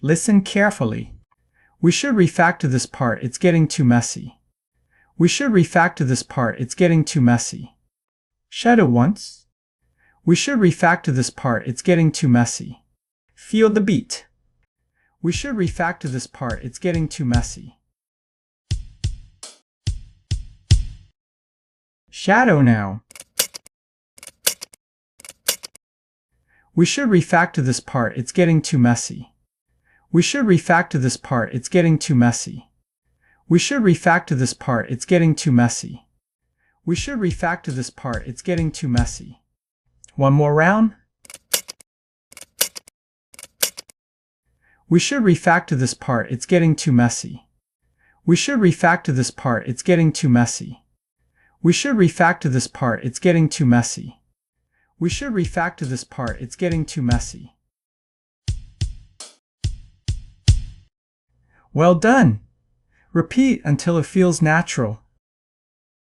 Listen carefully. We should refactor this part, it's getting too messy. We should refactor this part, it's getting too messy. Shadow once. We should refactor this part, it's getting too messy. Feel the beat. We should refactor this part, it's getting too messy. Shadow now. We should refactor this part, it's getting too messy. We should refactor this part, it's getting too messy. We should refactor this part, it's getting too messy. We should refactor this part, it's getting too messy. One more round. We should refactor this part, it's getting too messy. We should refactor this part, it's getting too messy. We should refactor this part, it's getting too messy. We should refactor this part, it's getting too messy. Well done! Repeat until it feels natural.